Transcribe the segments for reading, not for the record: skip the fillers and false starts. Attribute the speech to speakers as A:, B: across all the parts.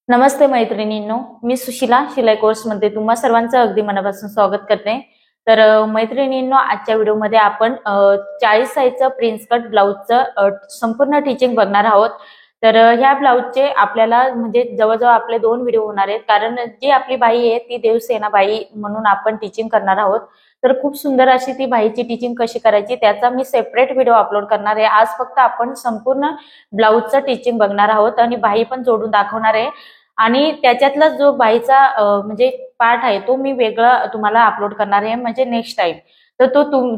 A: नमस्ते मैत्रिणींनो, मी सुशिला शिलाई कोर्समध्ये तुम्हा सर्वांचं अगदी मनापासून स्वागत करते. तर मैत्रिणींनो, आजच्या व्हिडिओमध्ये आपण 40 साईजचं प्रिन्स कट ब्लाऊजचं संपूर्ण टीचिंग बघणार आहोत. तर ह्या ब्लाऊजचे आपल्याला म्हणजे जवळजवळ आपले 2 व्हिडिओ होणार आहेत, कारण जी आपली बाई आहे ती देवसेना बाई म्हणून आपण टीचिंग करणार आहोत. तर खूप सुंदर अशी ती बाईची टीचिंग कशी करायची त्याचा मी सेपरेट व्हिडिओ अपलोड करणार आहे. आज फक्त आपण संपूर्ण ब्लाऊजचं टीचिंग बघणार आहोत आणि बाई पण जोडून दाखवणार आहे. आणि त्याच्यातला जो बाईचा म्हणजे पार्ट आहे तो मी वेगळा तुम्हाला अपलोड करणार आहे म्हणजे नेक्स्ट टाइम. तर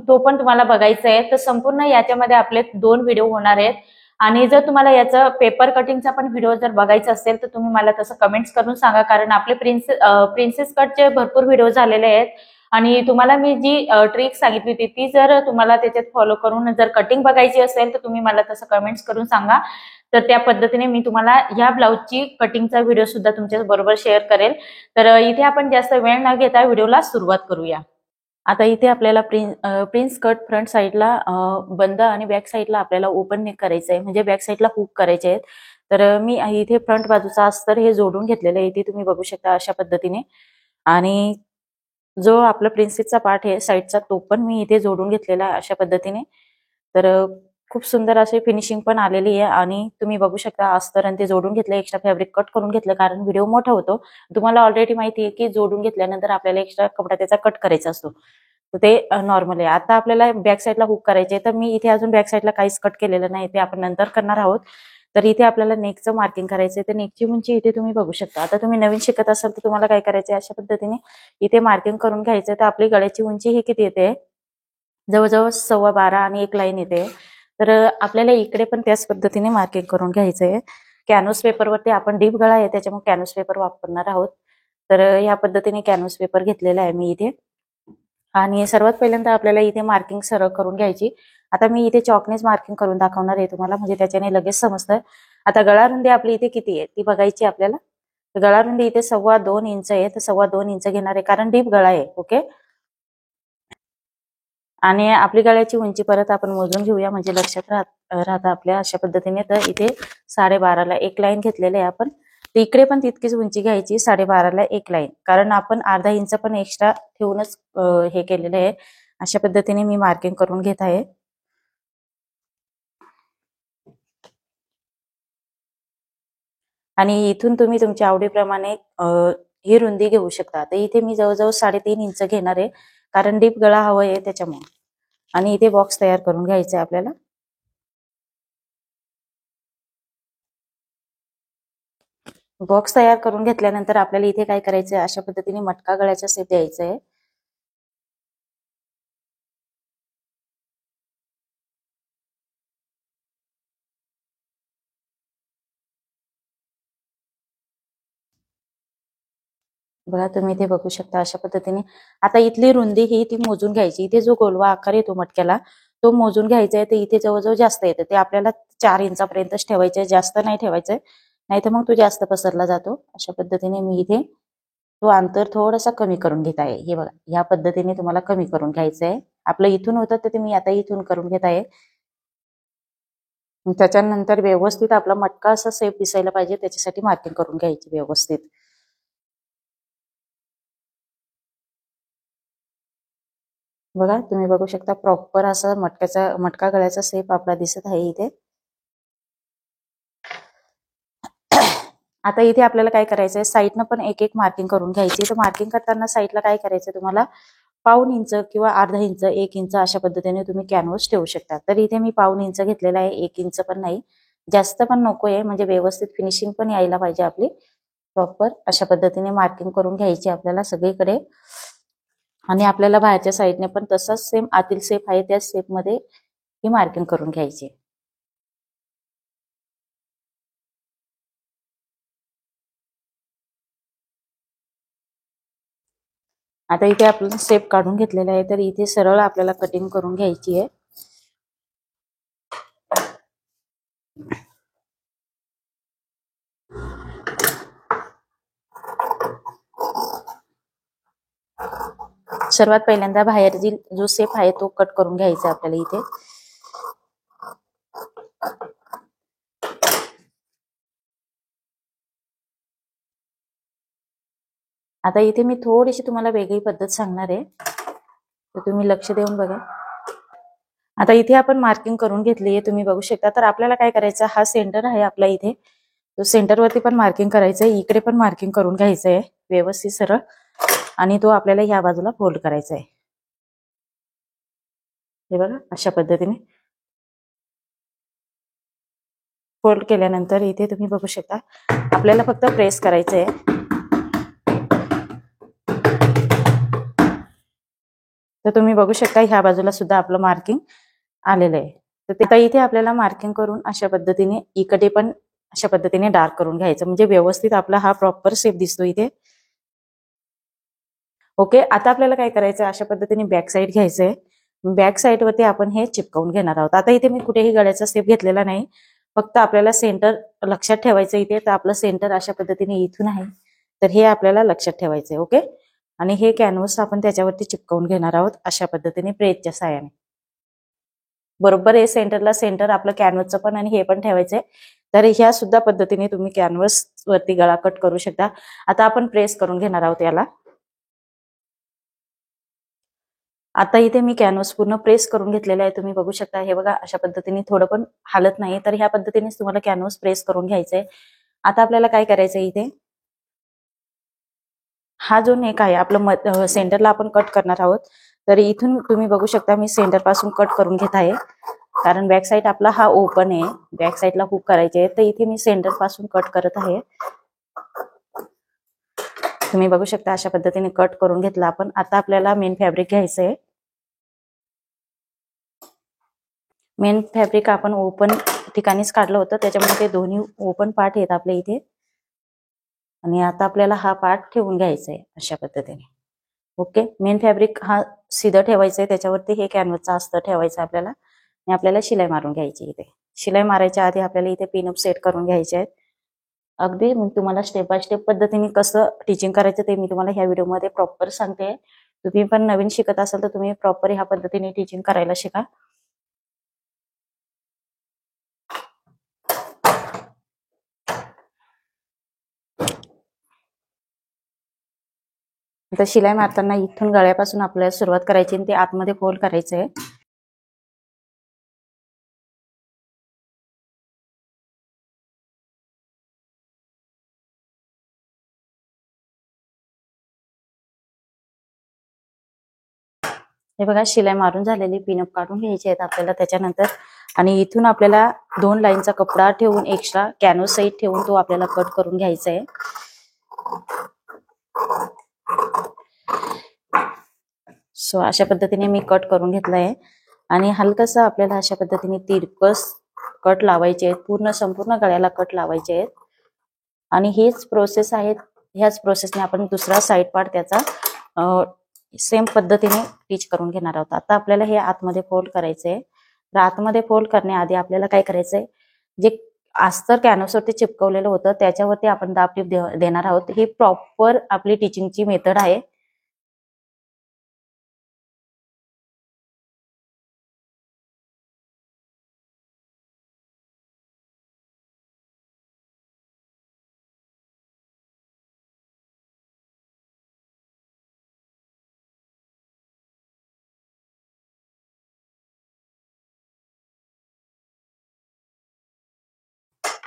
A: तो पण तुम्हाला बघायचा आहे. तर संपूर्ण याच्यामध्ये आपले 2 व्हिडिओ होणार आहेत. आणि जर तुम्हाला याचं पेपर कटिंगचा पण व्हिडिओ जर बघायचा असेल तर तुम्ही मला तसं कमेंट्स करून सांगा, कारण आपले प्रिन्सेस कटचे भरपूर व्हिडिओ झालेले आहेत. आणि तुम्हाला मी जी ट्रिक सांगितली होती ती जर तुम्हाला त्याच्यात फॉलो करून जर कटिंग बघायची असेल तर तुम्ही मला तसं कमेंट्स करून सांगा. तर त्या पद्धतीने मी तुम्हाला ह्या ब्लाऊजची कटिंगचा व्हिडिओ सुद्धा तुमच्या बरोबर शेअर करेल. तर इथे आपण जास्त वेळ न घेता व्हिडिओला सुरुवात करूया. आता इथे आपल्याला प्रिन्स कट फ्रंट साईडला बंद आणि बॅक साईडला आपल्याला ओपन नेक करायचं आहे, म्हणजे बॅक साईडला हुक करायचे आहेत. तर मी इथे फ्रंट बाजूचा अस्तर हे जोडून घेतलेलं आहे. इथे तुम्ही बघू शकता अशा पद्धतीने. आणि जो आपला प्रिन्सेसचा पार्ट आहे साईडचा तो पण मी इथे जोडून घेतलेला आहे अशा पद्धतीने. तर खूप सुंदर अशी फिनिशिंग पण आलेली आहे. आणि तुम्ही बघू शकता अस्तर आणि ते जोडून घेतलं, एक्स्ट्रा फॅब्रिक कट करून घेतलं, कारण व्हिडिओ मोठा होतो. तुम्हाला ऑलरेडी माहिती आहे की जोडून घेतल्यानंतर आपल्याला एक्स्ट्रा कपडा त्याचा कट करायचा असतो. तर ते नॉर्मल आहे. आता आपल्याला बॅक साईडला हुक करायचे, तर मी इथे अजून बॅक साईडला काहीच कट केलेलं नाही, ते आपण नंतर करणार आहोत. तर इथे आपल्याला नेकचं मार्किंग करायचंय. तर नेकची उंची इथे तुम्ही बघू शकता. आता तुम्ही नवीन शिकत असाल तर तुम्हाला काय करायचंय, अशा पद्धतीने इथे मार्किंग करून घ्यायचंय. तर आपली गळ्याची उंची ही किती येते, जवळजवळ 12.25 आणि एक लाईन येते. तर आपल्याला इकडे पण त्याच पद्धतीने मार्किंग करून घ्यायचंय. कॅनव्हास पेपरवरती आपण डीप गळा आहे त्याच्यामुळे कॅनव्हास पेपर वापरणार आहोत. तर ह्या पद्धतीने कॅनव्हास पेपर घेतलेला आहे मी इथे. आणि सर्वात पहिल्यांदा आपल्याला इथे मार्किंग सरळ करून घ्यायची. आता मी इथे चॉकनेच मार्किंग करून दाखवणार आहे तुम्हाला, म्हणजे त्याच्याने लगेच समजतं. आता गळा रुंदी आपली इथे किती आहे ती बघायची आपल्याला. तर गळा रुंदी इथे 2.25 इंच आहे. तर 2.25 इंच घेणार आहे, कारण डीप गळा आहे. ओके. आणि आपली गळ्याची उंची परत आपण मोजून घेऊया, म्हणजे लक्षात राहता आपल्या अशा पद्धतीने. तर इथे 12.5ला एक लाईन घेतलेलं आहे आपण. तर इकडे पण तितकीच उंची घ्यायची, 12.5ला एक लाईन, कारण आपण अर्धा इंच पण एक्स्ट्रा ठेवूनच हे केलेलं आहे. अशा पद्धतीने मी मार्किंग करून घेत आहे. आणि इथून तुम्ही तुमच्या आवडीप्रमाणे ही रुंदी घेऊ शकता. तर इथे मी जवळजवळ 3.5 इंच घेणार आहे, कारण डीप गळा हवा आहे त्याच्यामुळे. आणि इथे बॉक्स तयार करून घ्यायचा आहे आपल्याला. बॉक्स तयार करून घेतल्यानंतर आपल्याला इथे काय करायचंय, अशा पद्धतीने मटका गळ्याचा शेप द्यायचा आहे. बघा तुम्ही इथे बघू शकता अशा पद्धतीने. आता इथली रुंदी ही ती मोजून घ्यायची. इथे जो गोलवा आकार येतो मटक्याला तो मोजून घ्यायचा आहे. तर इथे जवळजवळ जास्त येतं, ते आपल्याला 4 इंचापर्यंतच ठेवायचंय, जास्त नाही ठेवायचंय, नाही तर मग तो जास्त पसरला जातो. अशा पद्धतीने मी इथे तो अंतर थोडासा कमी करून घेत आहे. हे बघा, या पद्धतीने तुम्हाला कमी करून घ्यायचं आहे. आपलं इथून होतं तर ते मी आता इथून करून घेत आहे. त्याच्यानंतर व्यवस्थित आपला मटका असा सेफ दिसायला पाहिजे, त्याच्यासाठी मार्किंग करून घ्यायची व्यवस्थित. बघा तुम्ही बघू शकता प्रॉपर असा मटका गळ्याचा शेप आपला दिसत आहे इथे. आता इथे आपल्याला काय करायचंय, साईडनं पण एक एक मार्किंग करून घ्यायची. तर मार्किंग करताना साईडला काय करायचं, तुम्हाला 1/2 इंच किंवा अर्धा इंच, 1 इंच अशा पद्धतीने तुम्ही कॅनव्हास ठेवू शकता. तर इथे मी 1/2 इंच घेतलेला आहे, 1 इंच पण नाही, जास्त पण नकोय, म्हणजे व्यवस्थित फिनिशिंग पण यायला पाहिजे आपली प्रॉपर. अशा पद्धतीने मार्किंग करून घ्यायची आपल्याला सगळीकडे. आणि आपल्याला बाहेरच्या साईडने पण तसाच सेम आतील शेप आहे त्याच शेप मध्ये ही मार्किंग करून घ्यायची. आता इथे आपल्याला शेप काढून घेतलेला आहे, तर इथे सरळ आपल्याला कटिंग करून घ्यायची आहे. सर्वात पहिल्यांदा बाहेर जो शेप आहे तो कट करून घ्यायचा आपल्याला इथे. आता इथे मी थोडीशी तुम्हाला वेगळी पद्धत सांगणार आहे, तर तुम्ही लक्ष देऊन बघा. आता इथे आपण मार्किंग करून घेतली आहे, तुम्ही बघू शकता. तर आपल्याला काय करायचं, हा सेंटर आहे आपला इथे, तो सेंटरवरती पण मार्किंग करायचं आहे, इकडे पण मार्किंग करून घ्यायचं आहे व्यवस्थित सरळ, आणि तो आपल्याला ह्या बाजूला फोल्ड करायचा आहे. हे बघा अशा पद्धतीने फोल्ड केल्यानंतर इथे तुम्ही बघू शकता आपल्याला फक्त प्रेस करायचं आहे. तर तुम्ही बघू शकता ह्या बाजूला सुद्धा आपलं मार्किंग आलेलं आहे. तर आता इथे आपल्याला मार्किंग करून अशा पद्धतीने इकडे पण अशा पद्धतीने डार्क करून घ्यायचं, म्हणजे व्यवस्थित आपला हा प्रॉपर शेप दिसतो इथे. ओके, आता आपल्याला काय करायचं, अशा पद्धतीने बॅक साईड घ्यायचंय. बॅक साईड वरती आपण हे चिपकवून घेणार आहोत. आता इथे मी कुठेही गळ्याचा शेप घेतलेला नाही, फक्त आपल्याला सेंटर लक्षात ठेवायचं इथे. तर आपलं सेंटर अशा पद्धतीने इथून आहे, तर हे आपल्याला लक्षात ठेवायचंय. ओके, आणि हे कॅनव्हास आपण त्याच्यावरती चिपकवून घेणार आहोत अशा पद्धतीने प्रेसच्या साहाय्याने. बरोबर हे सेंटरला सेंटर आपलं कॅनव्हासचं पण आणि हे पण ठेवायचंय. तर ह्या सुद्धा पद्धतीने तुम्ही कॅनव्हास वरती गळा कट करू शकता. आता आपण प्रेस करून घेणार आहोत याला. आता इथे मी कॅनव्हास पूर्ण प्रेस करून घेतलेला आहे, तुम्ही बघू शकता. हे बघा अशा पद्धतीने थोडं पण हालत नाही, तर ह्या पद्धतीनेच तुम्हाला कॅनव्हास प्रेस करून घ्यायचंय. आता आपल्याला काय करायचंय, इथे हा जो नेक आहे आपलं सेंटरला आपण कट करणार आहोत. तर इथून तुम्ही बघू शकता मी सेंटर पासून कट करून घेत आहे, कारण बॅक साईड आपला हा ओपन आहे, बॅक साईडला हुक करायचे आहे. तर इथे मी सेंटर पासून कट करत आहे. तुम्ही बघू शकता अशा पद्धतीने कट करून घेतला आपण. आता आपल्याला मेन फॅब्रिक घ्यायचंय. मेन फॅब्रिक आपण ओपन ठिकाणीच काढलं होतं, त्याच्यामुळे ते दोन्ही ओपन पार्ट आहेत आपल्या इथे. आणि आता आपल्याला हा पार्ट ठेवून घ्यायचा आहे अशा पद्धतीने. ओके, मेन फॅब्रिक हा सीधं ठेवायचं आहे, त्याच्यावरती हे कॅनव्हासचं अस्तर ठेवायचं आपल्याला, आणि आपल्याला शिलाई मारून घ्यायची. इथे शिलाई मारायच्या आधी आपल्याला इथे पिनअप सेट करून घ्यायचे आहेत. अगदी मी तुम्हाला स्टेप बाय स्टेप पद्धतीने कसं टीचिंग करायचं ते मी तुम्हाला ह्या व्हिडिओमध्ये प्रॉपर सांगते. तुम्ही पण नवीन शिकत असाल तर तुम्ही प्रॉपर ह्या पद्धतीने टीचिंग करायला शिका. तर शिलाई मारताना इथून गळ्यापासून आपल्याला सुरुवात करायची आणि ते आतमध्ये फोल्ड करायचं आहे. हे बघा शिलाई मारून झालेली पिनअप काढून घ्यायची आहेत आपल्याला त्याच्यानंतर. आणि इथून आपल्याला 2 लाईनचा कपडा ठेवून एक्स्ट्रा कॅनव्हास साईड ठेवून तो आपल्याला कट करून घ्यायचा आहे. सो अशा पद्धतीने मी कट करून घेतला आहे. आणि हलकसं आपल्याला अशा पद्धतीने तिरकस कट लावायचे आहेत, पूर्ण संपूर्ण गळ्याला कट लावायचे आहेत. आणि हीच प्रोसेस आहे, ह्याच प्रोसेसने आपण दुसरा साईड पार्ट त्याचा सेम पद्धतीने टीच करून घेणार आहोत. आता आपल्याला हे आतमध्ये फोल्ड करायचंय. तर आतमध्ये फोल्ड करण्याआधी आपल्याला काय करायचंय, जे अस्तर कॅनव्हासवरती चिपकवलेलं होतं त्याच्यावरती आपण दाब टीप देणार आहोत. ही प्रॉपर आपली टीचिंगची मेथड आहे.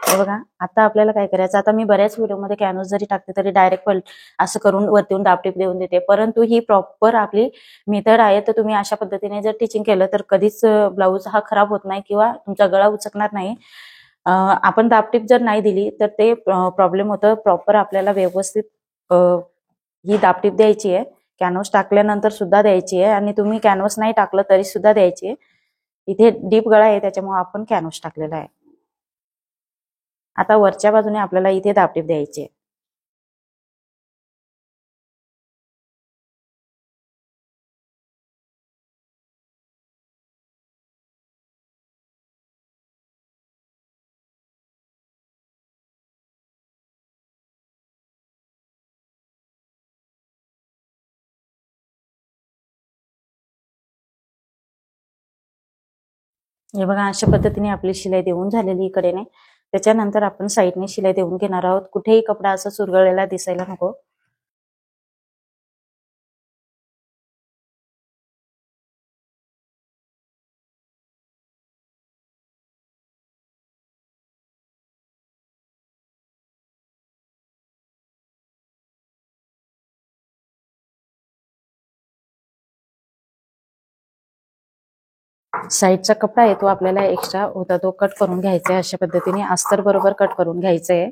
A: हे बघा आता आपल्याला काय करायचं, आता मी बऱ्याच व्हिडिओमध्ये कॅनव्हास जरी टाकते तरी डायरेक्ट असं करून वरतून दाबटीप देऊन देते, परंतु ही प्रॉपर आपली मेथड आहे. तर तुम्ही अशा पद्धतीने जर टीचिंग केलं तर कधीच ब्लाऊज हा खराब होत नाही किंवा तुमचा गळा उचकणार नाही. आपण दाबटीप जर नाही दिली तर ते प्रॉब्लेम होतं. प्रॉपर आपल्याला व्यवस्थित ही दाबटीप द्यायची आहे. कॅनव्हास टाकल्यानंतर सुद्धा द्यायची आहे आणि तुम्ही कॅनव्हास नाही टाकलं तरी सुद्धा द्यायची आहे. इथे डीप गळा आहे त्याच्यामुळे आपण कॅनव्हास टाकलेला आहे. आता वरच्या बाजूने आपल्याला इथे दाबटीप द्यायची. हे बघा अशा पद्धतीने आपली शिलाई देऊन झालेली इकडेने. त्याच्यानंतर आपण साईडने शिलाई देऊन घेणार आहोत. कुठेही कपडा असा चुरगळलेला दिसायला नको. साईडचा कपडा आहे तो आपल्याला एक्स्ट्रा होता तो कट करून घ्यायचा आहे. अशा पद्धतीने अस्तर बरोबर कट करून घ्यायचं आहे.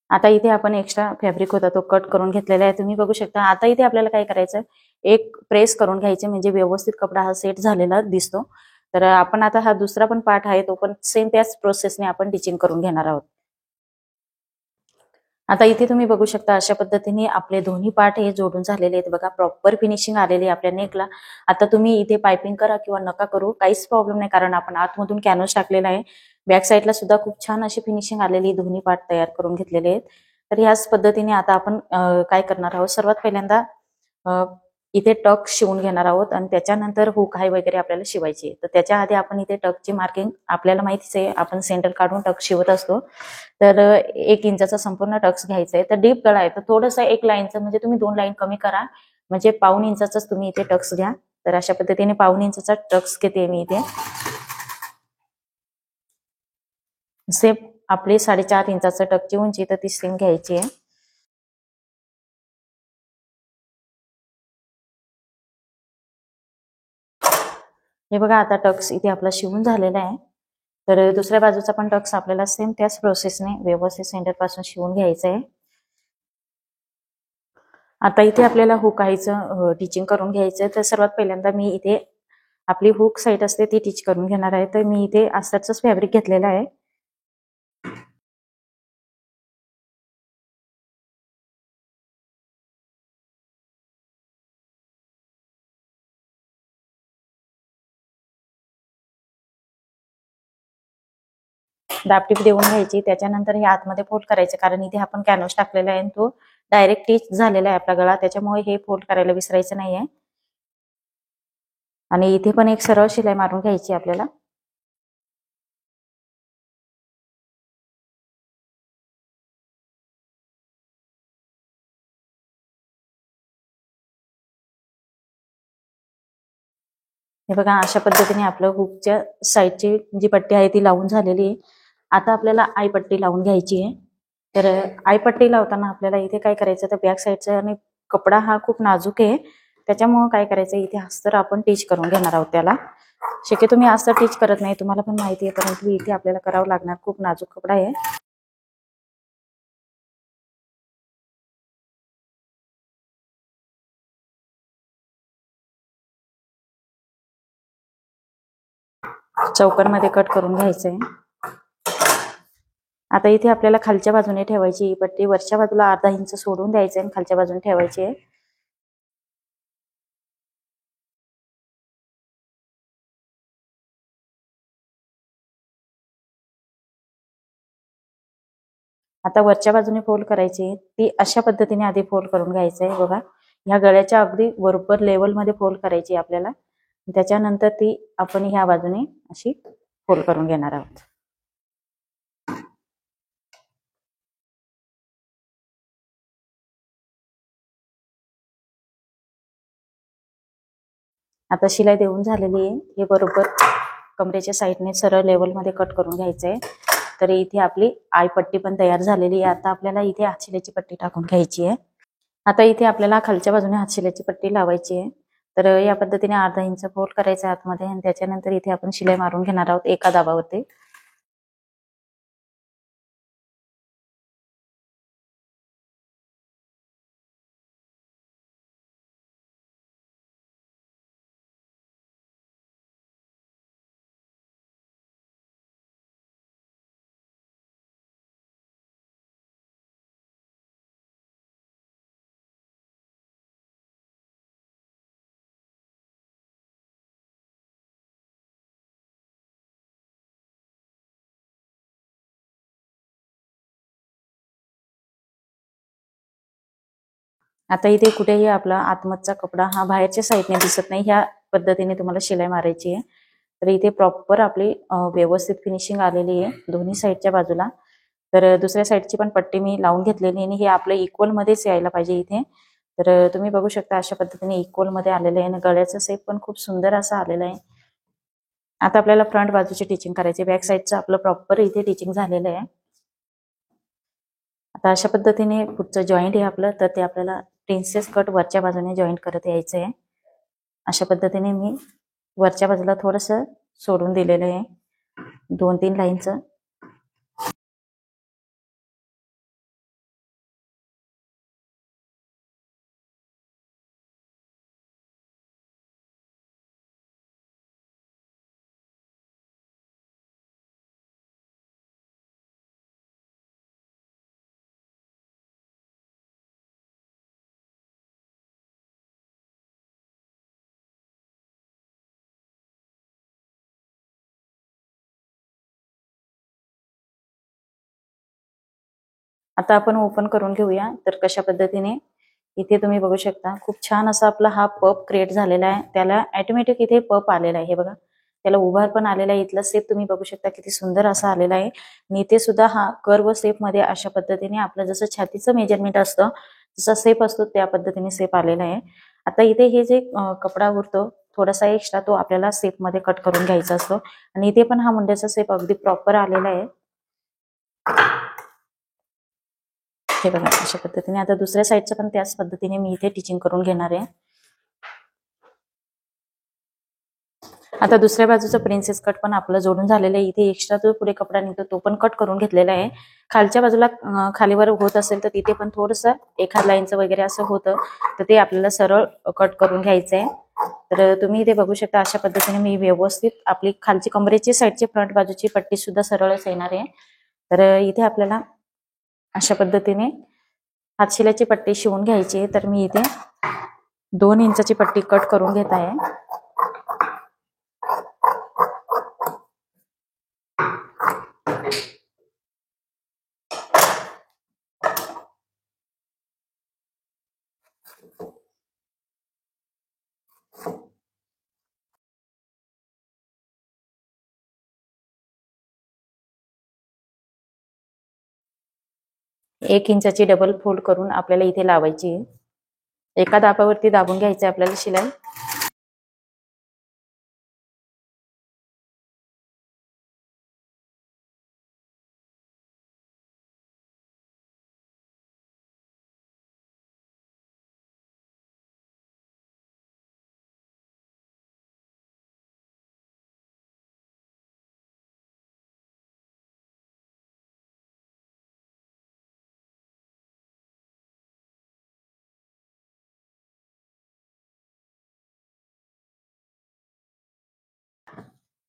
A: आता इथे आपण एक्स्ट्रा फॅब्रिक होता तो कट करून घेतलेला आहे, तुम्ही बघू शकता. आता इथे आपल्याला काय करायचं, एक प्रेस करून घ्यायचे म्हणजे व्यवस्थित कपडा हा सेट झालेला दिसतो. तर आपण आता हा दुसरा पण पार्ट आहे तो पण सेम त्याच प्रोसेसने आपण टिचिंग करून घेणार आहोत. आता इथे तुम्ही बघू शकता अशा पद्धतीने आपले दोन्ही पार्ट हे जोडून झालेले आहेत बघा. प्रॉपर फिनिशिंग आलेली आहे आपल्या नेकला. आता तुम्ही इथे पायपिंग करा किंवा नका करू, काहीच प्रॉब्लेम नाही, कारण आपण आतमधून कॅनव्हास टाकलेला आहे. बॅक साईडला सुद्धा खूप छान अशी फिनिशिंग आलेली, दोन्ही पार्ट तयार करून घेतलेले आहेत. तर ह्याच पद्धतीने आता आपण काय करणार आहोत, सर्वात पहिल्यांदा इथे टक शिवून घेणार आहोत आणि त्याच्यानंतर हुक हाय वगैरे आपल्याला शिवायची आहे. तर त्याच्या आधी आपण इथे टकची मार्किंग आपल्याला माहितीच आहे, आपण सेंटर काढून टक शिवत असतो. तर 1 इंचाचा संपूर्ण टक्स घ्यायचा आहे. तर डीप गळा आहे तर थोडंसं 1 लाईनचं म्हणजे तुम्ही 2 लाईन कमी करा, म्हणजे पाऊण इंचाचाच तुम्ही इथे टक्स घ्या. तर अशा पद्धतीने पाऊण इंचाचा टक्स घेते मी इथे. सेम आपली 4.5 इंचाचं टकची उंची तर ती सेम घ्यायची आहे. हे बघा आता टक्स इथे आपला शिवून झालेला आहे. तर दुसऱ्या बाजूचा पण टक्स आपल्याला सेम त्याच प्रोसेसने व्यवस्थित सेंटर पासून शिवून घ्यायचं आहे. आता इथे आपल्याला हुक हायचं टिचिंग करून घ्यायचं. तर सर्वात पहिल्यांदा मी इथे आपली हुक साईड असते ती टिच करून घेणार आहे. तर मी इथे अस्तरचंच फॅब्रिक घेतलेलं आहे. दाबटीप देऊन घ्यायची, त्याच्यानंतर हे आतमध्ये फोल्ड करायचे, कारण इथे आपण कॅनव्हास टाकलेला आहे तो डायरेक्ट टिच झालेला आहे आपला गळा, त्याच्यामुळे हे फोल्ड करायला विसरायचं नाहीये. आणि इथे पण एक सरळ शिलाई मारून घ्यायची आपल्याला. हे बघा अशा पद्धतीने आपलं हुकच्या साईडची जी पट्टी आहे ती लावून झालेली आहे. आता आपल्याला आयपट्टी लावून घ्यायची आहे. तर आयपट्टी लावताना आपल्याला इथे काय करायचं, तर बॅक साईडचा आणि कपडा हा खूप नाजूक आहे, त्याच्यामुळे काय करायचं, इथे अस्तर आपण टिच करून घेणार आहोत. त्याला शक्यतो मी अस्तर टिच करत नाही, तुम्हाला पण माहिती आहे, परंतु इथे आपल्याला करावं लागणार, खूप नाजूक कपडा आहे. चौकरमध्ये कट करून घ्यायचंय. आता इथे आपल्याला खालच्या बाजूने ठेवायची ही पट्टी, वरच्या बाजूला अर्धा इंच सोडून द्यायचंय आणि खालच्या बाजूने ठेवायची आहे. आता वरच्या बाजूने फोल्ड करायची, ती अशा पद्धतीने आधी फोल्ड करून घ्यायचंय. बघा ह्या गळ्याच्या अगदी बरोबर लेवलमध्ये फोल्ड करायची आपल्याला, त्याच्यानंतर ती आपण ह्या बाजूने अशी फोल्ड करून घेणार आहोत. आता शिलाई देऊन झालेली आहे, हे बरोबर कमरेच्या साईडने सरळ लेवलमध्ये कट करून घ्यायचंय. तर इथे आपली आयपट्टी पण तयार झालेली आहे. आता आपल्याला इथे हातशिलाईची पट्टी टाकून घ्यायची आहे. आता इथे आपल्याला खालच्या बाजूने हातशिलाईची पट्टी लावायची आहे. तर या पद्धतीने अर्धा इंच फोल्ड करायचं आतमध्ये आणि त्याच्यानंतर इथे आपण शिलाई मारून घेणार आहोत एका दाबावरती. आता इथे कुठेही आपला आतमधचा कपडा हा बाहेरच्या साईडने दिसत नाही, ह्या पद्धतीने तुम्हाला शिलाई मारायची आहे. तर इथे प्रॉपर आपली व्यवस्थित फिनिशिंग आलेली आहे दोन्ही साईडच्या बाजूला. तर दुसऱ्या साईडची पण पट्टी मी लावून घेतलेली आणि हे आपलं इक्वल मध्येच यायला पाहिजे इथे. तर तुम्ही बघू शकता अशा पद्धतीने इक्वल मध्ये आलेलं आहे आणि गळ्याचा शेप पण खूप सुंदर असा आलेला आहे. आता आपल्याला फ्रंट बाजूची टिचिंग करायची, बॅक साईडचं आपलं प्रॉपर इथे टिचिंग झालेलं आहे. आता अशा पद्धतीने पुढचं जॉईंट आहे आपलं, तर ते आपल्याला प्रिन्सेस कट वरच्या बाजूने जॉईंट करत यायचं आहे. अशा पद्धतीने मी वरच्या बाजूला थोडंसं सोडून दिलेलं आहे 2-3 लाईनचं. आता आपण ओपन करून घेऊया. तर कशा पद्धतीने इथे तुम्ही बघू शकता, खूप छान असा आपला हा पप क्रिएट झालेला आहे. त्याला ऑटोमॅटिक इथे पप आलेला आहे. हे बघा, त्याला उभार पण आलेला आहे. इथला शेप तुम्ही बघू शकता किती सुंदर असा आलेला आहे. आणि इथे सुद्धा हा कर्व शेप मध्ये अशा पद्धतीने आपलं जसं छातीचं मेजरमेंट असतं, जसा शेप असतो त्या पद्धतीने शेप आलेला आहे. आता इथे हे जे कपडा उरतो थोडासा एक्स्ट्रा, तो आपल्याला शेप मध्ये कट करून घ्यायचा असतो. आणि इथे पण हा मुंड्याचा शेप अगदी प्रॉपर आलेला आहे. हे बघा अशा पद्धतीने. आता दुसऱ्या साईडचं पण त्याच पद्धतीने मी इथे टिचिंग करून घेणार आहे. आता दुसऱ्या बाजूचं प्रिन्सेस कट पण आपलं जोडून झालेलं आहे. इथे एक्स्ट्रा जो पुढे कपडा निघतो तो पण कट करून घेतलेला आहे. खालच्या बाजूला खालीवर होत असेल तर तिथे पण थोडंसं एखाद लाईनचं वगैरे असं होतं, तर ते आपल्याला सरळ कट करून घ्यायचं आहे. तर तुम्ही इथे बघू शकता अशा पद्धतीने मी व्यवस्थित आपली खालची कमरेची साईडची फ्रंट बाजूची पट्टी सुद्धा सरळच येणार आहे. तर इथे आपल्याला अशा पद्धतीने हातशिलाची पट्टी शिवून घ्यायची आहे. तर मी इथे 2 इंचाची पट्टी कट करून घेत आहे. एक इंचाची डबल फोल्ड करून आपल्याला इथे लावायची आहे. एका दाबावरती दाबून घ्यायची आपल्याला शिलाई.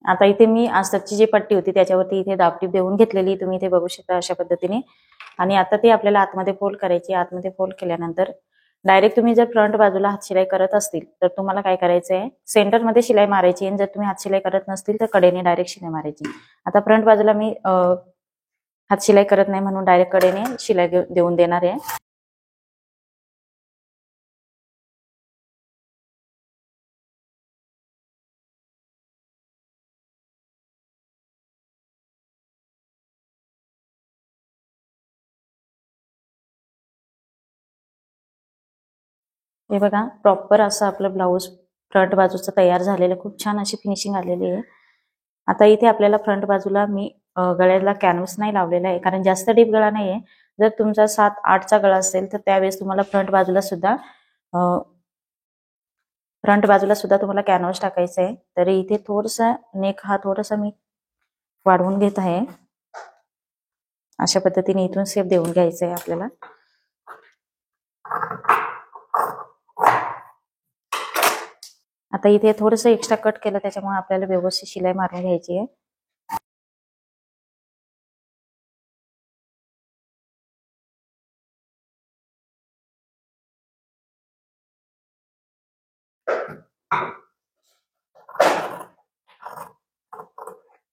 A: आता इथे मी आस्तरची जी पट्टी होती त्याच्यावरती इथे दाबटीप देऊन घेतलेली तुम्ही इथे बघू शकता अशा पद्धतीने. आणि आता ते आपल्याला आतमध्ये फोल्ड करायची. आतमध्ये फोल्ड केल्यानंतर डायरेक्ट तुम्ही जर फ्रंट बाजूला हातशिलाई करत असतील तर तुम्हाला काय करायचं आहे, सेंटरमध्ये शिलाई मारायची. आणि जर तुम्ही हातशिलाई करत नसतील तर कडेने डायरेक्ट शिलाई मारायची. आता फ्रंट बाजूला मी हातशिलाई करत नाही म्हणून डायरेक्ट कडेने शिलाई देऊन देणार आहे. हे बघा प्रॉपर असं आपलं ब्लाऊज फ्रंट बाजूचं तयार झालेलं, खूप छान अशी फिनिशिंग आलेली आहे. आता इथे आपल्याला फ्रंट बाजूला मी गळ्याला कॅनव्हास नाही लावलेला आहे, कारण जास्त डीप गळा नाहीये. जर तुमचा 7-8चा गळा असेल तर त्यावेळेस तुम्हाला फ्रंट बाजूला सुद्धा तुम्हाला कॅनव्हास टाकायचा आहे. तर इथे थोडसा नेक हा थोडासा मी वाढवून घेत आहे. अशा पद्धतीने इथून शेप देऊन घ्यायचा आहे आपल्याला. आता इथे थोडंसं एक्स्ट्रा कट केलं त्याच्यामुळे आपल्याला व्यवस्थित शिलाई मारून घ्यायची आहे.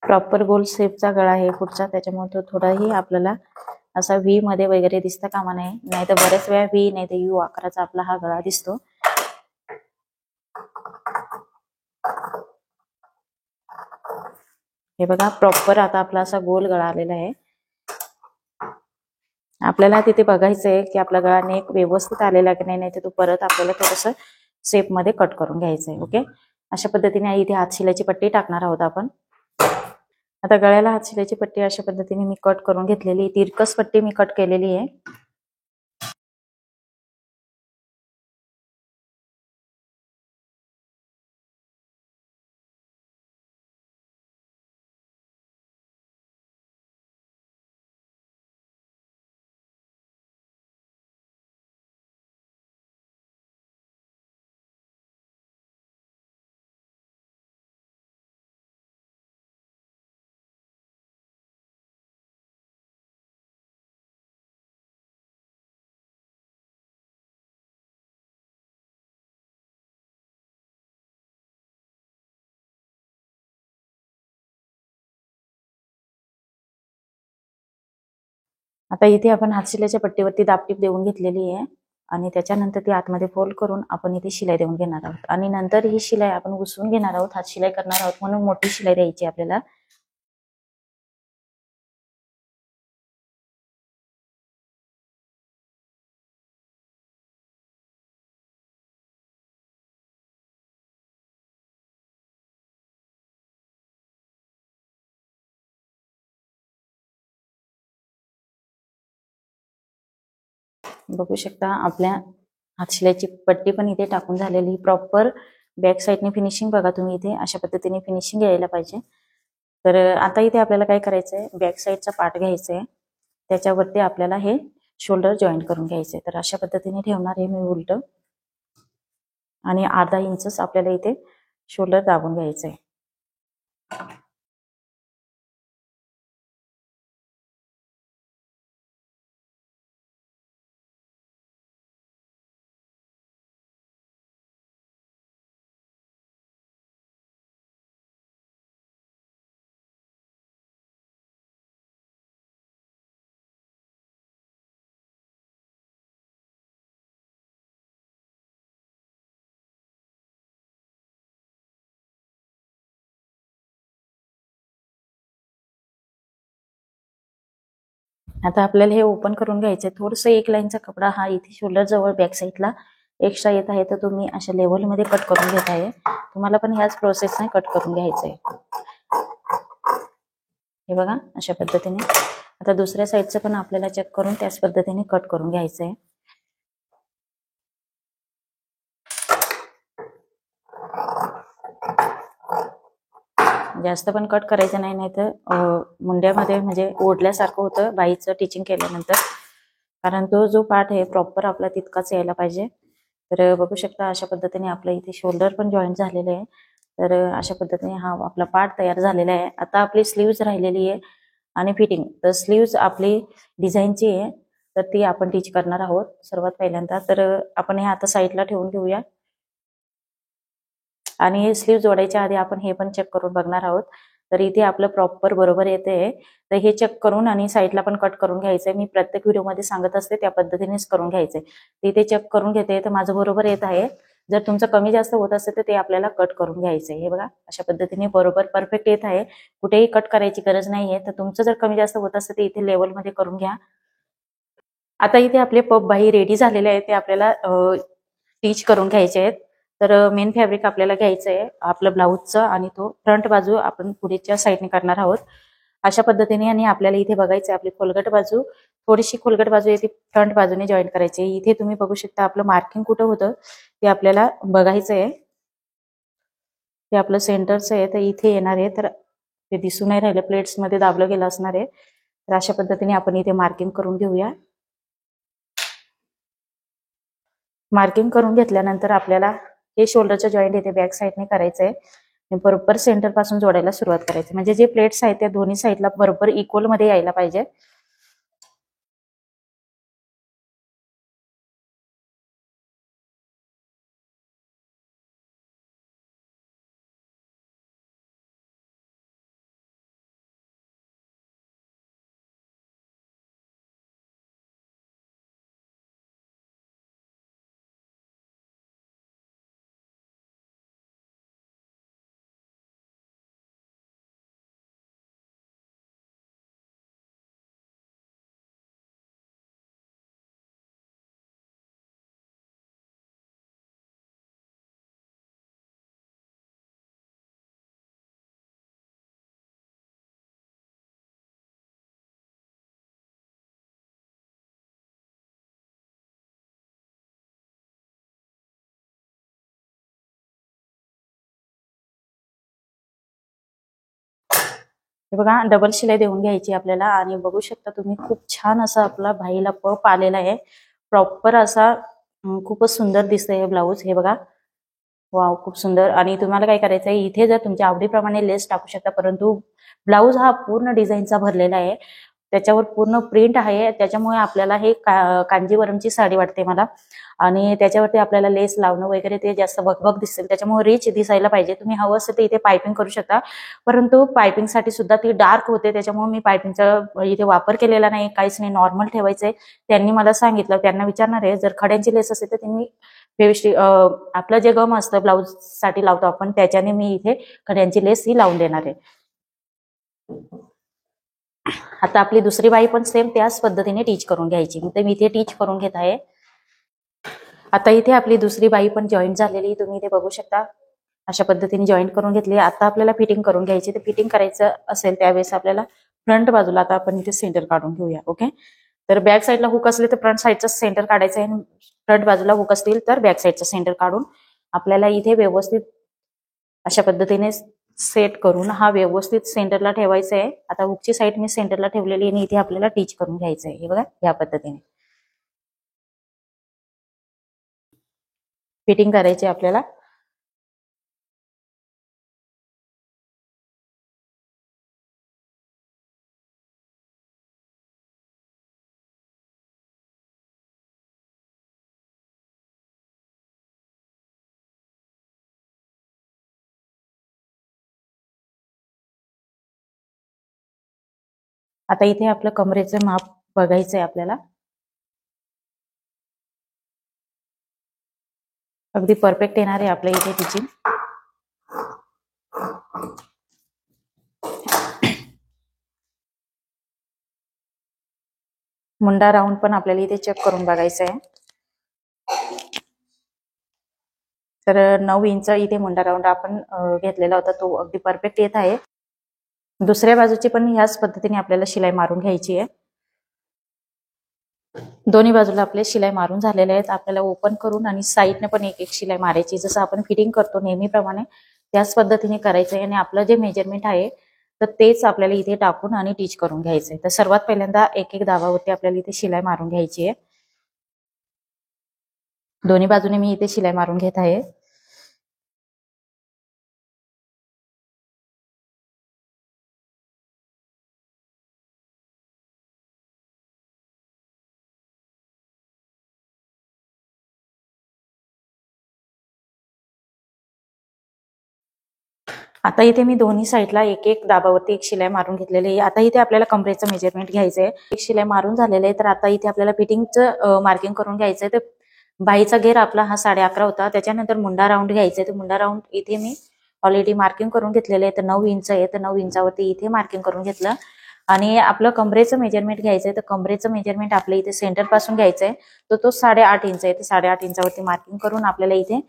A: प्रॉपर गोल शेपचा गळा आहे पुढचा, त्याच्यामुळे तो थोडाही आपल्याला असा व्ही मध्ये वगैरे दिसता कामा नये. नाही तर बऱ्याच वेळा व्ही नाही तर यू आकाराचा आपला हा गळा दिसतो. हे बघा प्रॉपर आता आपला असा गोल गळा आलेला आहे. आपल्याला तिथे बघायचं आहे की आपला गळा नेक व्यवस्थित आलेला की नाही, तर तो परत आपल्याला थोडंसं शेप मध्ये कट करून घ्यायचं आहे. ओके. अशा पद्धतीने इथे हात शिलाईची पट्टी टाकणार आहोत आपण. आता गळ्याला हात शिलाईची पट्टी अशा पद्धतीने मी कट करून घेतलेली, तिरकस पट्टी मी कट केलेली आहे. आता इथे आपण हात शिलाईच्या पट्टीवरती दाबटीप देऊन घेतलेली आहे आणि त्याच्यानंतर ती आतमध्ये फोल्ड करून आपण इथे शिलाई देऊन घेणार आहोत आणि नंतर ही शिलाई आपण घुसवून घेणार आहोत. हात शिलाई करणार आहोत म्हणून मोठी शिलाई द्यायची आपल्याला. बघू शकता आपल्या हातशिलाईची पट्टी पण इथे टाकून झालेली. प्रॉपर बॅक साईडने फिनिशिंग बघा तुम्ही इथे अशा पद्धतीने फिनिशिंग यायला पाहिजे. तर आता इथे आपल्याला काय करायचंय, बॅक साईडचा पार्ट घ्यायचा आहे, त्याच्यावरती आपल्याला हे शोल्डर जॉईंट करून घ्यायचंय. तर अशा पद्धतीने ठेवणार आहे मी उलट आणि अर्धा इंचच आपल्याला इथे शोल्डर दाबून घ्यायचंय. आता आपल्याला हे ओपन करून घ्यायचंय. थोडस एक लाईनचा कपडा हा इथे शोल्डर जवळ बॅक साईडला एक्स्ट्रा येत आहे, तर तुम्ही अशा लेवलमध्ये कट करून घेत आहे. तुम्हाला पण ह्याच प्रोसेसने कट करून घ्यायचंय. हे बघा अशा पद्धतीने. आता दुसऱ्या साईडचं पण आपल्याला चेक करून त्याच पद्धतीने कट करून घ्यायचंय. जास्त पण कट करायचं नाही, नाहीतर मुंड्यामध्ये म्हणजे ओढल्यासारखं होतं बाईचं टिचिंग केल्यानंतर, कारण तो जो पार्ट आहे प्रॉपर आपला तितकाच यायला पाहिजे. तर बघू शकता अशा पद्धतीने आपल्या इथे शोल्डर पण जॉईंट झालेले आहे. तर अशा पद्धतीने हा आपला पार्ट तयार झालेला आहे. आता आपली स्लीव्ज राहिलेली आहे आणि फिटिंग. तर स्लीव्ज आपली डिझाईनची आहे, तर ती आपण टीच करणार आहोत सर्वात पहिल्यांदा. तर आपण हे आता साईडला ठेवून घेऊया आणि स्लीव जोडायच्या आधी आपण हे पण चेक करून बघणार आहोत. तर इथे आपलं प्रॉपर बरोबर येते, तर हे चेक करून आणि साईडला पण कट करून घ्यायचंय. मी प्रत्येक व्हिडिओमध्ये सांगत असते त्या पद्धतीनेच करून घ्यायचंय. इथे चेक करून घेते, तर माझं बरोबर येत आहे. जर तुमचं कमी जास्त होत असेल तर ते आपल्याला कट करून घ्यायचंय. हे बघा अशा पद्धतीने बरोबर परफेक्ट येत आहे, कुठेही कट करायची गरज नाहीये. तर तुमचं जर कमी जास्त होत असेल तर इथे लेवलमध्ये करून घ्या. आता इथे आपले पफ बाही रेडी झालेले आहेत, ते आपल्याला स्टिच करून घ्यायचे आहेत. तर मेन फॅब्रिक आपल्याला घ्यायचं आहे आपलं ब्लाऊजचं आणि तो फ्रंट बाजू आपण पुढेच्या साईडने करणार आहोत अशा पद्धतीने. आणि आपल्याला इथे बघायचं आहे आपली खोलगट बाजू, थोडीशी खोलगट बाजू येते फ्रंट बाजूने जॉईन करायची. इथे तुम्ही बघू शकता आपलं मार्किंग कुठं होतं ते आपल्याला बघायचं आहे. ते आपलं सेंटरचं आहे, तर इथे येणार आहे. तर ते दिसून नाही राहिलं, प्लेट्स मध्ये दाबलं गेलं असणार आहे. तर अशा पद्धतीने आपण इथे मार्किंग करून घेऊया. मार्किंग करून घेतल्यानंतर आपल्याला हे शोल्डरचं जॉईंट येते बॅक साईडने करायचंय. बरोबर सेंटर पासून जोडायला सुरुवात करायची, म्हणजे जे प्लेट्स आहेत त्या दोन्ही साईडला बरोबर इक्वल मध्ये यायला पाहिजे. हे बघा डबल शिलाई देऊन घ्यायची आपल्याला आणि बघू शकता तुम्ही खूप छान असा आपला भाईला पप आलेला आहे प्रॉपर असा खूपच सुंदर दिसतंय हे ब्लाऊज हे बघा वाव खूप सुंदर आणि तुम्हाला काय करायचं आहे इथे जर तुमच्या आवडीप्रमाणे लेस टाकू शकता परंतु ब्लाऊज हा पूर्ण डिझाईनचा भरलेला आहे त्याच्यावर पूर्ण प्रिंट आहे त्याच्यामुळे आपल्याला हे कांजीवरमची साडी वाटते मला आणि त्याच्यावरती आपल्याला लेस लावणं वगैरे ते जास्त बघबग दिसेल त्याच्यामुळे रिच दिसायला पाहिजे तुम्ही हवं असेल तर इथे पायपिंग करू शकता परंतु पायपिंगसाठी सुद्धा ती डार्क होते त्याच्यामुळे मी पायपिंगचा इथे वापर केलेला नाही काहीच नाही नॉर्मल ठेवायचंय त्यांनी मला सांगितलं त्यांना विचारणार आहे जर खड्यांची लेस असेल तर त्यांनी व्यवस्थित आपलं जे गम असतं ब्लाऊज साठी लावतो आपण त्याच्याने मी इथे खड्यांची लेस ही लावून देणार आहे आता आपली दुसरी बाई पण सेम त्याच पद्धतीने टीच करून घ्यायची तर मी इथे टीच करून घेत आहे आता इथे आपली दुसरी बाई पण जॉईन झालेली तुम्ही इथे बघू शकता अशा पद्धतीने जॉईन करून घेतली आता आपल्याला फिटिंग करून घ्यायची तर फिटिंग करायचं असेल त्यावेळेस आपल्याला फ्रंट बाजूला आता आपण इथे सेंटर काढून घेऊया ओके तर बॅक साईडला हुक असले तर फ्रंट साईडचं सेंटर काढायचं आहे फ्रंट बाजूला हुक असतील तर बॅक साईडचं सेंटर काढून आपल्याला इथे व्यवस्थित अशा पद्धतीने सेट करून हा व्यवस्थित सेंटरला ठेवायचा आहे आता हुकची साईड मी सेंटरला ठेवलेली आणि इथे आपल्याला टीच करून घ्यायचं आहे हे बघा या पद्धतीने फिटिंग करायची आपल्याला आता इथे आपलं कमरेचं माप बघायचंय आपल्याला अगदी परफेक्ट येणार आहे आपल्या इथे टीचिंग मुंडा राऊंड पण आपल्याला इथे चेक करून बघायचं आहे तर 9 इंच इथे मुंडा राऊंड आपण घेतलेला होता तो अगदी परफेक्ट येत आहे दुसऱ्या बाजूची पण ह्याच पद्धतीने आपल्याला शिलाई मारून घ्यायची आहे दोन्ही बाजूला आपले शिलाई मारून झालेले आहेत आपल्याला ओपन करून आणि साईडने पण एक एक शिलाई मारायची जसं आपण फिटिंग करतो नेहमीप्रमाणे त्याच पद्धतीने करायचं आहे आणि आपलं जे मेजरमेंट आहे तर तेच आपल्याला इथे टाकून आणि टीच करून घ्यायचंय तर सर्वात पहिल्यांदा एक एक दाबावरती आपल्याला इथे शिलाई मारून घ्यायची आहे दोन्ही बाजूने मी इथे शिलाई मारून घेत आहे आता इथे मी दोन्ही साईडला एक एक दाबावरती एक शिलाई मारून घेतलेली आहे आता इथे आपल्याला कमरेचं मेजरमेंट घ्यायचंय एक शिलाई मारून झालेलं आहे तर आता इथे आपल्याला फिटिंगचं मार्किंग करून घ्यायचंय तर बाईचा घेर आपला हा 11.5 होता त्याच्यानंतर मुंडा राऊंड घ्यायचंय तर मुंडा राऊंड इथे मी ऑलरेडी मार्किंग करून घेतलेलं आहे तर 9 इंच आहे तर 9 इंचावरती इथे मार्किंग करून घेतलं आणि आपलं कमरेचं मेजरमेंट घ्यायचंय तर कमरेचं मेजरमेंट आपल्या इथे सेंटर पासून घ्यायचंय तर तो 8.5 इंच आहे तर 8.5 इंचावरती मार्किंग करून आपल्याला इथे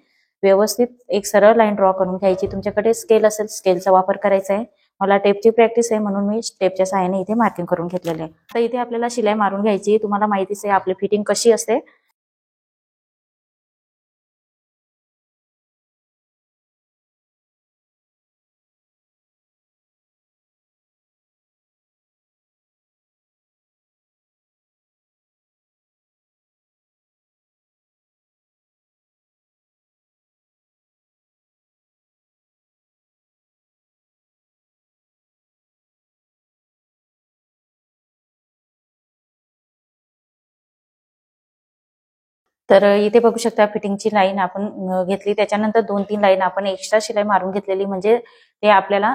A: व्यवस्थित एक सरळ लाईन ड्रॉ करून घ्यायची तुमच्याकडे स्केल असेल स्केलचा वापर करायचा आहे मला टेपची प्रॅक्टिस आहे म्हणून मी टेपच्या सहाय्याने इथे मार्किंग करून घेतलेलं आहे आता इथे आपल्याला शिलाई मारून घ्यायची तुम्हाला माहितीच आहे आपली फिटिंग कशी असते तर इथे बघू शकता फिटिंगची लाईन आपण घेतली त्याच्यानंतर 2-3 लाईन आपण एक्स्ट्रा शिलाई मारून घेतलेली म्हणजे ते आपल्याला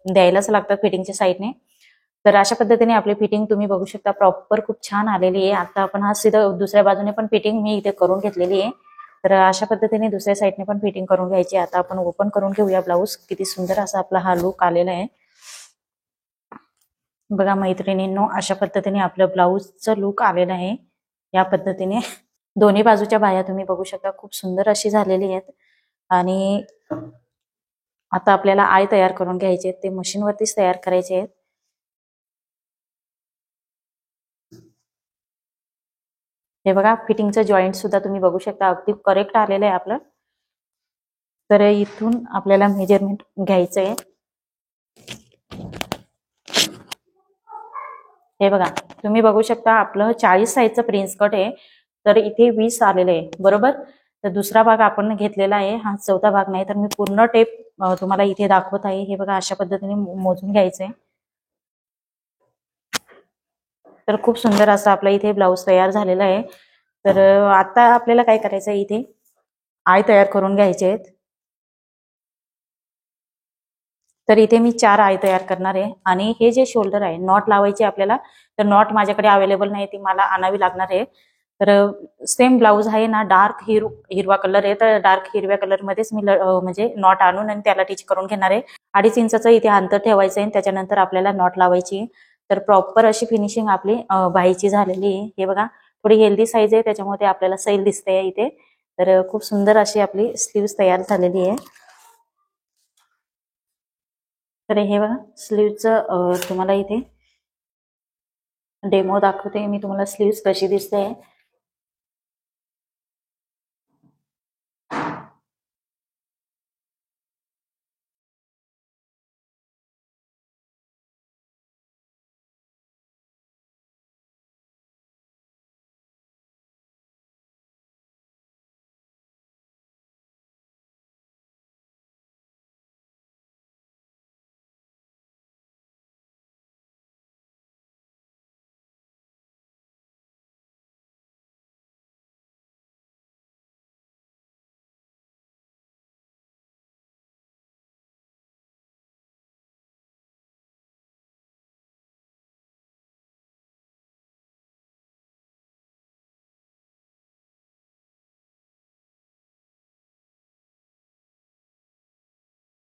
A: द्यायलाच लागतात फिटिंगच्या साईडने तर अशा पद्धतीने आपली फिटिंग तुम्ही बघू शकता प्रॉपर खूप छान आलेली आहे आता आपण हा सीधा दुसऱ्या बाजूने पण फिटिंग मी इथे करून घेतलेली आहे तर अशा पद्धतीने दुसऱ्या साईडने पण फिटिंग करून घ्यायची आता आपण ओपन करून घेऊया ब्लाऊज किती सुंदर असा आपला हा लुक आलेला आहे बघा मैत्रिणींनो अशा पद्धतीने आपलं ब्लाऊजचं लुक आलेलं आहे या पद्धतीने दोन्ही बाजूच्या बाह्या तुम्ही बघू शकता खूप सुंदर अशी झालेली आहेत आणि आता आपल्याला आय तयार करून घ्यायचे ते मशीनवरतीच तयार करायचे आहेत हे बघा फिटिंगचं जॉईंट सुद्धा तुम्ही बघू शकता अगदी करेक्ट आलेलं आहे आपलं तर इथून आपल्याला मेजरमेंट घ्यायचं आहे हे बघा, तुम्ही बघू शकता आपलं 40 साईजचं प्रिन्स कट आहे, तर इथे 20 आलेलं आहे, बरोबर. तर दुसरा भाग आपण घेतलेला आहे, हा चौथा भाग नाही. तर मी पूर्ण टेप तुम्हाला इथे दाखवत आहे. हे बघा, अशा पद्धतीने मोजून घ्यायचंय. तर खूप सुंदर असं आपला इथे ब्लाऊज तयार झालेला आहे. तर आता आपल्याला काय करायचं आहे, इथे आय तयार करून घ्यायचे आहेत. तर इथे मी 4 आय तयार करणार आहे. आणि हे जे शोल्डर आहे, नॉट लावायचे आपल्याला, तर नॉट माझ्याकडे अवेलेबल नाही, ती मला आणावी लागणार आहे. तर सेम ब्लाऊज आहे ना, डार्क हिरवा कलर आहे, तर डार्क हिरव्या कलर मध्येच मी म्हणजे नॉट आणून आणि त्याला टिच करून घेणार आहे. 2.5 इंचाचं इथे अंतर ठेवायचं आहे, त्याच्यानंतर आपल्याला नॉट लावायची. तर प्रॉपर अशी फिनिशिंग आपली बाहीची झालेली आहे. हे बघा, थोडी हेल्दी साईज आहे, त्याच्यामुळे आपल्याला सैल दिसते इथे. तर खूप सुंदर अशी आपली स्लीव्ह तयार झालेली आहे. तर हे बघा, स्लीव्हचं तुम्हाला इथे डेमो दाखवते मी तुम्हाला, स्लीव्ह कशी दिसते.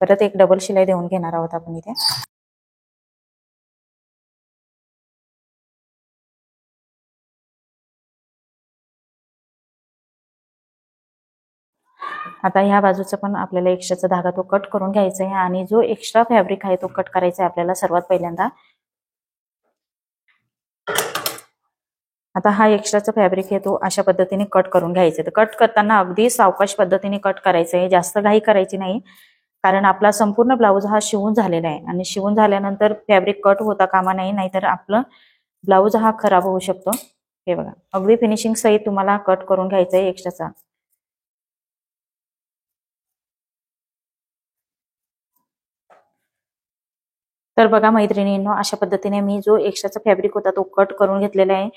A: परत एक डबल शिलाई देऊन घेणार आहोत आपण इथे. आता ह्या बाजूचा पण आपल्याला एक्स्ट्राचा धागा तो कट करून घ्यायचा आहे. आणि जो एक्स्ट्रा फॅब्रिक आहे तो कट करायचा आहे आपल्याला सर्वात पहिल्यांदा. आता हा एक्स्ट्राचा फॅब्रिक आहे तो अशा पद्धतीने कट करून घ्यायचा आहे. तर कट करताना अगदी सावकाश पद्धतीने कट करायचं आहे, जास्त घाई करायची नाही. कारण आपला संपूर्ण ब्लाऊज हा शिवून झालेला आहे, आणि शिवून झाल्यानंतर फॅब्रिक कट होता कामा नाही, नाहीतर आपलं ब्लाऊज हा खराब होऊ शकतो. हे बघा, अगदी फिनिशिंग सहित तुम्हाला कट करून घ्यायचा आहे एक्स्ट्राचा. तर बघा मैत्रिणींनो, अशा पद्धतीने मी जो एक्स्ट्राचा फॅब्रिक होता तो कट करून घेतलेला आहे.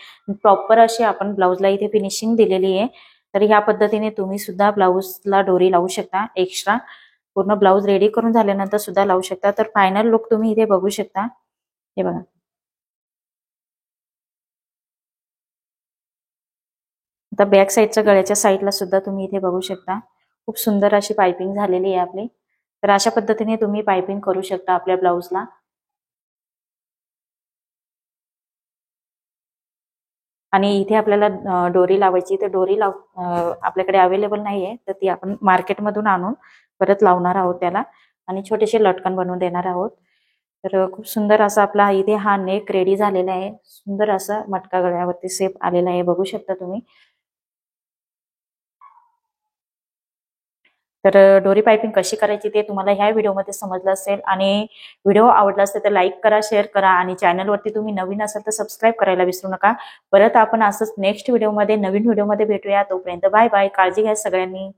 A: प्रॉपर अशी आपण ब्लाऊजला इथे फिनिशिंग दिलेली आहे. तर ह्या पद्धतीने तुम्ही सुद्धा ब्लाऊजला डोरी लावू शकता एक्स्ट्रा. पूर्ण ब्लाऊज रेडी करून झाल्यानंतर सुद्धा लावू शकता. तर फायनल लुक तुम्ही इथे बघू शकता. हे बघा, आता बॅक साईडच्या गळ्याच्या साईडला सुद्धा तुम्ही इथे बघू शकता. खूप सुंदर अशी पायपिंग झालेली आहे आपली. तर अशा पद्धतीने तुम्ही पायपिंग करू शकता आपल्या ब्लाऊजला. आणि इथे आपल्याला डोरी लावायची, तर डोरी आपल्याकडे अवेलेबल नाहीये, तर ती आपण मार्केटमधून आणून परत लावणार आहोत त्याला. आणि छोटेसे लटकन बनवून देणार आहोत. तर खूप सुंदर असा आपला इथे हा नेक रेडी झालेला आहे. सुंदर असा मटका गळ्यावरती सेप आलेला आहे, बघू शकता तुम्ही. तर डोरी पायपिंग कशी करायची ते तुम्हाला ह्या व्हिडिओमध्ये समजलं असेल. आणि व्हिडिओ आवडला असेल तर लाईक करा, शेअर करा, आणि चॅनलवरती तुम्ही नवीन असाल तर सबस्क्राईब करायला विसरू नका. परत आपण असंच नेक्स्ट व्हिडिओमध्ये नवीन व्हिडिओमध्ये भेटूया. तोपर्यंत बाय बाय, काळजी घ्या सगळ्यांनी.